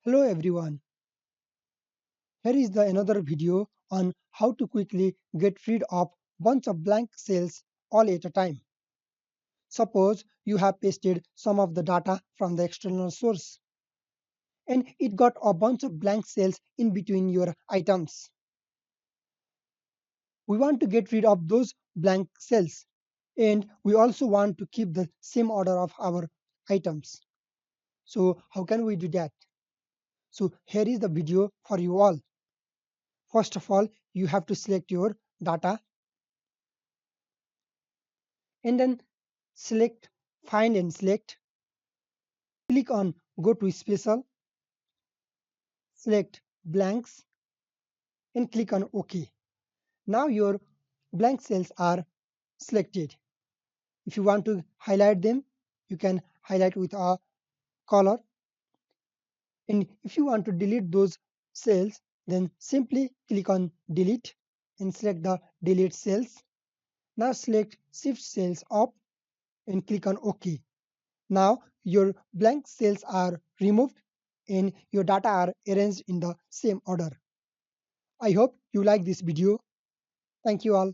Hello everyone. Here is another video on how to quickly get rid of bunch of blank cells all at a time. Suppose you have pasted some of the data from the external source and it got a bunch of blank cells in between your items. We want to get rid of those blank cells, and we also want to keep the same order of our items. So how can we do that? So here is the video for you all. First of all, you have to select your data and then select find and select, click on go to special, select blanks and click on OK. Now your blank cells are selected. If you want to highlight them, you can highlight with a color, and if you want to delete those cells, then simply click on delete and select the delete cells. Now select shift cells up and click on OK. Now your blank cells are removed and your data are arranged in the same order. I hope you like this video. Thank you all.